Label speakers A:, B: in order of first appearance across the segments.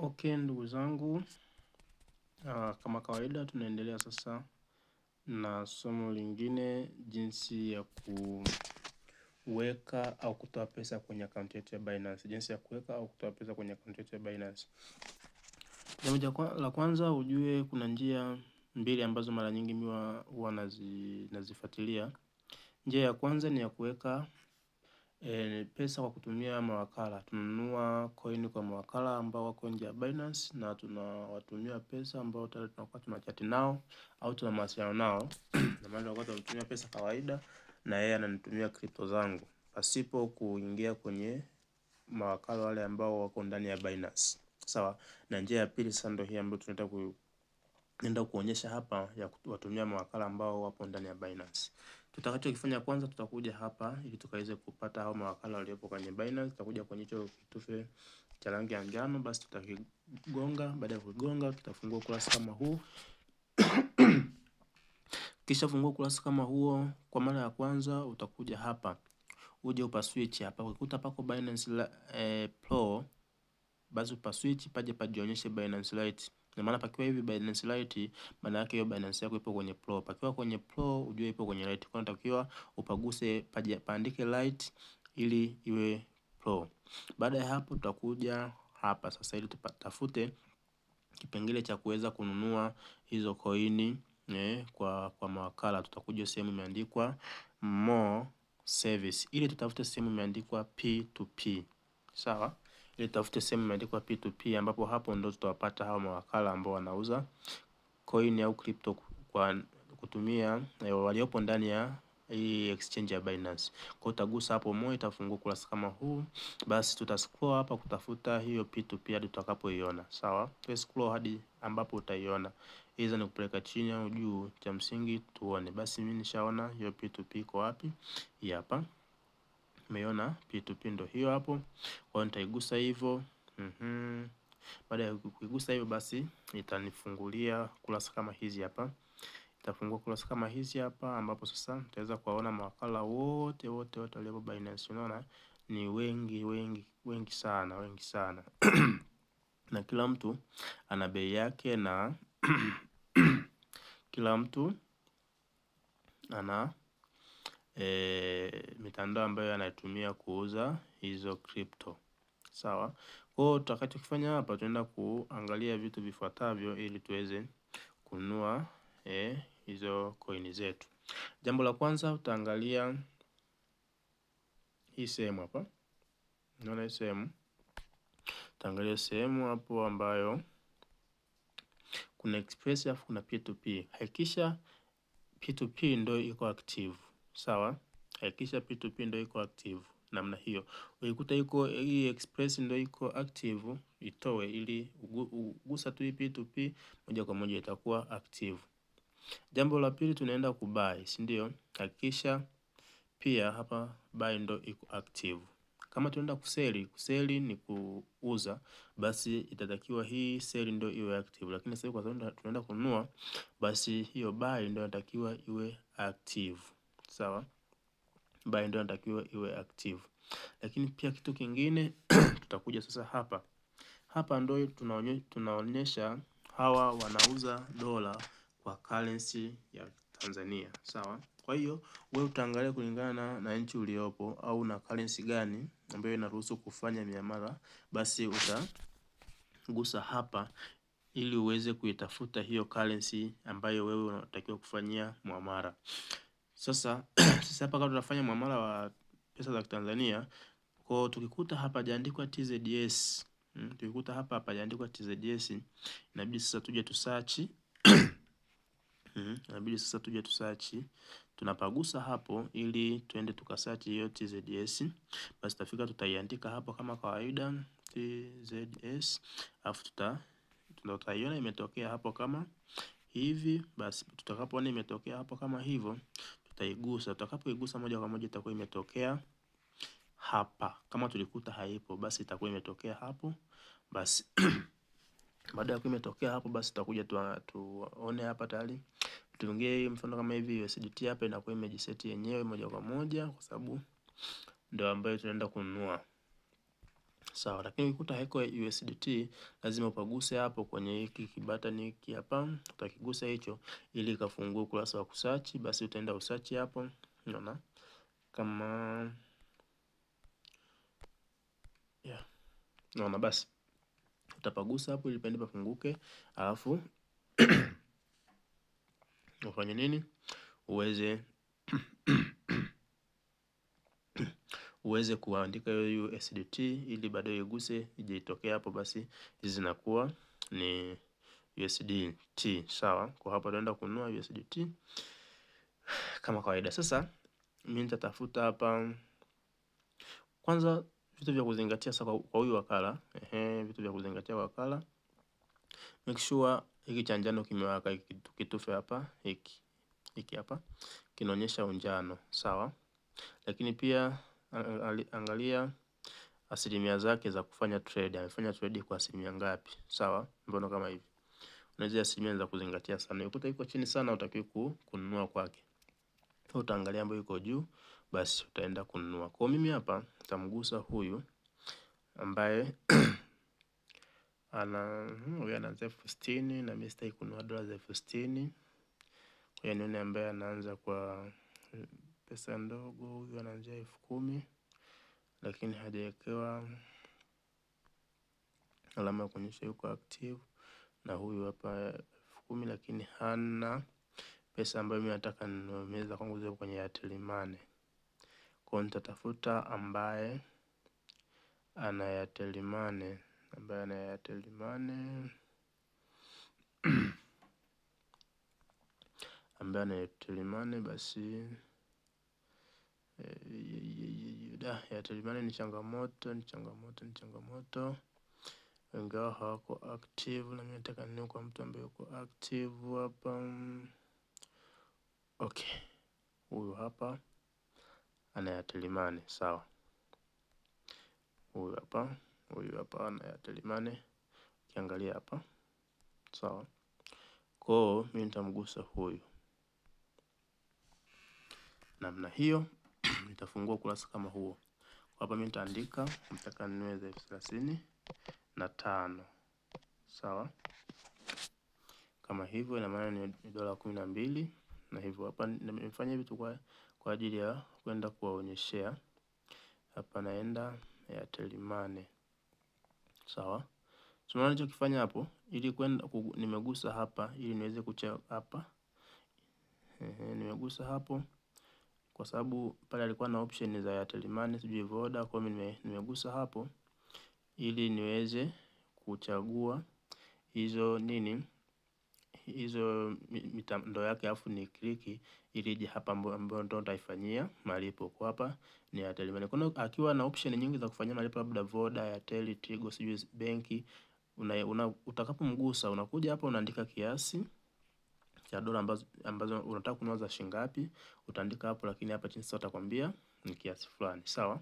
A: Okay, ndugu zangu, kama kawaida tunaendelea sasa na somo lingine, jinsi ya kuweka au kutoa pesa kwenye akaunti yetu ya Binance. Jinsi ya kuweka au kutoa pesa kwenye akaunti yetu ya Binance. Jambo la kwanza ujue kuna njia mbili ambazo mara nyingi mimi huwa nazifuatilia. Njia ya kwanza ni ya kuweka pesa kwa kutumia mawakala. Tunanunua coin kwa mawakala ambao wako nje ya Binance na tunawatumia pesa ambao tayari tunakuwa tunachati nao au tuna mawasiliano nao. Na maana wakati tunatumia pesa kawaida na yeye ananitumia crypto zangu pasipo kuingia kwenye mawakala wale ambao wako ndani ya Binance. Sawa. Na njia ya pili sasa ndio hii ambayo tunaenda kuonyesha hapa ya kuwatumia mawakala ambao wapo ndani ya Binance. Tutakachokifanya kwanza, tutakuja hapa ili tukaweze kupata hao mawakala waliopo kwenye Binance. Tutakuja kwenye hicho kitufe cha rangi ya njano, basi tutakigonga. Baada ya kugonga tutafungua ukurasa kama huu. Kisha fungua ukurasa kama huo, kwa mara ya kwanza utakuja hapa. Uje upaswitch hapa. Ukikuta pako Binance Pro, basi upaswitch paje pajionyeshe Binance Lite. Na maana pakiwa hivi Binance Lite, maana yake hiyo Binance yako ipo kwenye Pro. Pakiwa kwenye Pro, ujue ipo kwenye Lite. Kwa natakiwa upaguse paandike Lite ili iwe Pro. Baada ya hapo tutakuja hapa sasa ili tutafute kipengele cha kuweza kununua hizo coin kwa mawakala. Tutakuja sehemu imeandikwa more service ili tutafute sehemu imeandikwa P2P. Sawa? Ili tutafute sehemu imeandikwa P2P ambapo hapo ndo tutawapata hao mawakala ambao wanauza coin au crypto kwa kutumia waliopo ndani ya hii exchange ya Binance. Kwa utagusa hapo moja itafungua kurasa kama huu, basi tutascroll hapa kutafuta hiyo P2P hadi tutakapoiona. Sawa? Scroll hadi ambapo utaiona. Hizo ni kupeleka chini au juu, cha msingi tuone. Basi mimi nishaona hiyo P2P iko wapi? Hii hapa. Umeona P2P ndo hiyo hapo. Kwa hiyo nitaigusa hivyo. Baada ya kuigusa hivyo basi itanifungulia kurasa kama hizi hapa. Itafungua kurasa kama hizi hapa ambapo sasa nitaweza kuwaona mawakala wote waliopo Binance. Unaona ni wengi sana. Na kila mtu ana bei yake na kila mtu ana mitandao ambayo anatumia kuuza hizo crypto. Sawa? Kwa hiyo tutakachokifanya hapa tunaenda kuangalia vitu vifuatavyo ili tuweze kununua hizo coin zetu. Jambo la kwanza utaangalia hii sehemu hapa. Unaona hii sehemu? Utaangalia sehemu hapo ambayo kuna Express alafu kuna P2P. Hakikisha P2P ndio iko active. Sawa? Hakikisha P2P ndio iko active namna hiyo. Ukikuta iko hii Express ndio iko active, itoe ili ugusa tu hii P2P moja kwa moja itakuwa active. Jambo la pili tunaenda kubuy, si ndio? Hakikisha pia hapa buy ndio iko active. Kama tunaenda kuseli ni kuuza, basi itatakiwa hii sell ndio iwe active. Lakini sasa kwa sababu tunaenda kununua, basi hiyo buy ndio inatakiwa iwe active. Sawa? Buy ndio inatakiwa iwe active. Lakini pia kitu kingine tutakuja sasa hapa. Hapa ndio tunaonyesha hawa wanauza dola kwa currency ya Tanzania. Sawa? Kwa hiyo wewe utaangalia kulingana na nchi uliopo au na currency gani ambayo inaruhusu kufanya miamala, basi utagusa hapa ili uweze kuitafuta hiyo currency ambayo wewe unatakiwa kufanyia muamala. Sasa hapa kama tunafanya muamala wa pesa za Tanzania, kwa tukikuta hapa hajaandikwa TZS, tukikuta hapa hajaandikwa TZS, inabidi sasa tuje tu search. Tunapagusa hapo ili tuende tukasearch hiyo TZS. Basi tafika tutaiandika hapo kama kawaida TZS, alafu tutaiona imetokea hapo kama hivi. Basi tutakapoona imetokea hapo kama hivyo, tutaigusa. Tutakapoigusa moja kwa moja itakuwa imetokea hapa. Kama tulikuta haipo, basi itakuwa imetokea hapo. Basi baada ya kuwa imetokea hapo, basi tutakuja tuone hapa tayari. Tuongee mfano kama hivi USDT hapa inakuwa imejiseti yenyewe moja kwa moja kwa sababu ndio ambayo tunaenda kununua. Sawa, lakini ukikuta haiko USDT lazima upaguse hapo kwenye hiki kibutton hiki hapa, utakigusa hicho ili kafungue ukurasa wa kusearch. Basi utaenda usearch hapo, unaona kama naona, basi utapagusa hapo ili pende pafunguke, alafu ufanye nini, uweze kuandika hiyo USDT ili baadaye iguse ije itokee hapo. Basi hizi zinakuwa ni USDT. Sawa, kwa hapa tunaenda kununua USDT kama kawaida. Sasa mimi nitatafuta hapa kwanza vitu vya kuzingatia sasa kwa huyu wakala. Vitu vya kuzingatia kwa wakala, make sure hiki cha njano kimewaka, kitufe hapa hiki hapa kinaonyesha unjano. Sawa, lakini pia angalia asilimia zake za kufanya trade. Amefanya trade kwa asilimia ngapi? Sawa, mbona kama hivi unaweza asilimia za kuzingatia sana. Ukuta iko chini sana, utakiwa kununua kwake. Utaangalia ambayo iko juu, basi utaenda kununua. Kwa mimi hapa nitamgusa huyu ambaye huyu anaanza 60 na mimi sitaki kununua dola 60. Kwa hiyo nione ambaye anaanza kwa pesa ndogo. Huyu anaanzia 10,000 lakini hajawekewa alama ya kuonyesha yuko active, na huyu hapa 10,000 lakini hana pesa ambayo mimi nataka ninunue kwangu zile kwenye Airtel Money. Kwa hiyo nitatafuta ambaye ana Airtel Money, basi Airtel Money ni changamoto, ingawa hawako active, na mimi nataka ninunue kwa mtu ambaye yuko active hapa. Okay, huyu hapa ana Airtel Money. Sawa, huyu hapa ana Airtel Money, kiangalia hapa. Sawa, kwa hiyo mimi nitamgusa huyu namna hiyo. Nitafungua kurasa kama huo. Hapa mimi nitaandika nataka ninunue 35. Sawa, kama hivyo ina maana ni dola 12, na hivyo hapa nimefanya vitu kwa ajili ya kwenda kuwaonyeshea. Hapa naenda Airtel Money. Sawa, tunaona nilichokifanya hapo, ili kwenda nimegusa hapa ili niweze kuchea hapa. Nimegusa hapo kwa sababu pale alikuwa na option za Airtel Money sijui Voda. Kwa mimi nimegusa hapo ili niweze kuchagua hizo mitandao yake, afu ni kliki ili ije hapa ambapo ndo nitaifanyia malipo. Kwa hapa ni Airtel Money. Kuna akiwa na option nyingi za kufanyia malipo, labda Voda, Airtel, Tigo, sijui benki, utakapomgusa unakuja hapa unaandika kiasi cha dola ambazo unataka kununua za shilingi ngapi, utaandika hapo, lakini hapa chini sasa utakwambia ni kiasi fulani. Sawa,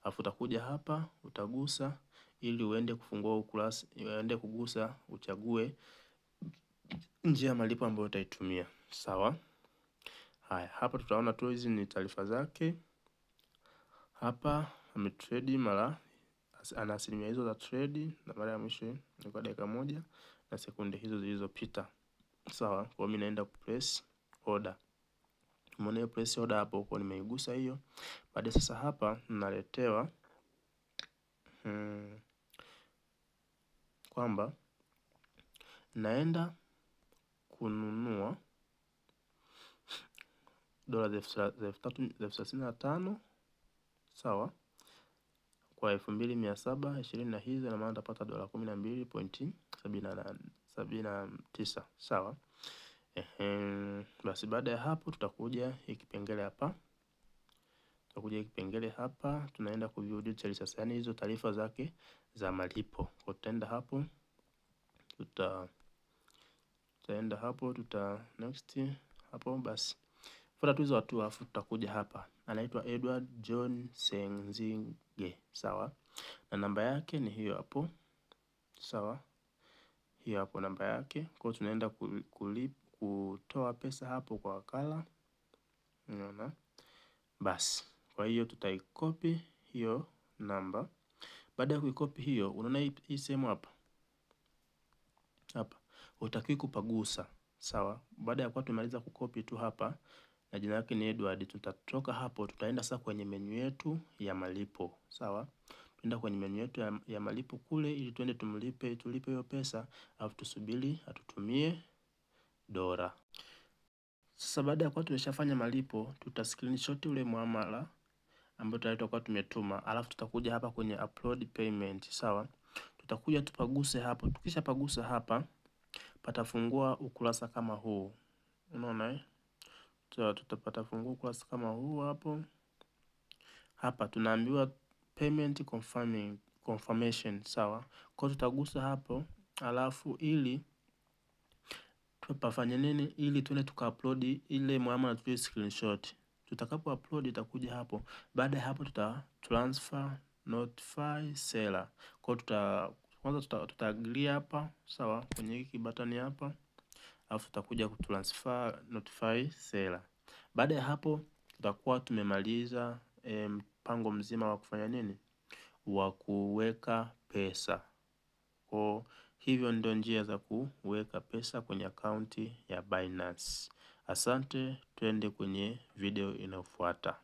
A: afu utakuja hapa utagusa ili uende kufungua ukurasa, uende kugusa uchague njia ya malipo ambayo utaitumia. Sawa, haya hapa tutaona tu hizi ni taarifa zake. Hapa ametrade mara, ana asilimia hizo za trade, na mara ya mwisho ni kwa dakika 1 na sekunde hizo zilizopita. Sawa, kwa mimi naenda press order. Umeona press order hapo, kwa nimeigusa hiyo. Baadaye sasa hapa naletewa kwamba naenda kununua dola 35,000. Sawa, kwa 2,720 na hizo, na maana nitapata dola 12.79. Sawa, basi baada ya hapo tutakuja kipengele hapa, tunaenda ku view details sasa, yani hizo taarifa zake za malipo. Kwa tutaenda hapo, next hapo, basi fuata tu hizo watu, afu tutakuja hapa, anaitwa Edward John Sengzinge. Sawa, na namba yake ni hiyo hapo. Sawa, hiyo hapo namba yake. Kwa tunaenda kutoa pesa hapo kwa wakala, unaona. Basi kwa hiyo tutaikopi hiyo namba. Baada ya kuikopi hiyo, unaona hii sehemu hapa. Hapa hutakiwi kupagusa, sawa? Baada ya kuwa tumemaliza kukopi tu hapa na jina lake ni Edward, tutatoka hapo, tutaenda sasa kwenye menu yetu ya malipo, sawa? Tuenda kwenye menu yetu ya malipo kule, ili tuende tulipe hiyo pesa, alafu tusubiri atutumie dola. Sasa baada ya kuwa tumeshafanya malipo, tuta screenshot ule muamala ambao tayari tutakuwa tumetuma, alafu tutakuja hapa kwenye upload payment, sawa? Tutakuja tupaguse hapo. Tukisha pagusa hapa, patafungua ukurasa kama huu. Unaona tutapata fungua ukurasa kama huu hapo. Hapa tunaambiwa payment confirmation, sawa? Kwa tutagusa hapo, alafu ili tupafanye nini? Ili tuende tuka-upload ile muamala tulio screenshot. Tutakapo upload itakuja hapo. Baada ya hapo transfer notify seller. Kwa kwanza tutaagree hapa, sawa? Kwenye hiki button hapa. Alafu tutakuja kutransfer notify seller. Baada ya hapo tutakuwa tumemaliza mpango mzima wa kufanya nini? Wa kuweka pesa. Kwa hivyo ndio njia za kuweka pesa kwenye akaunti ya Binance. Asante, twende kwenye video inayofuata.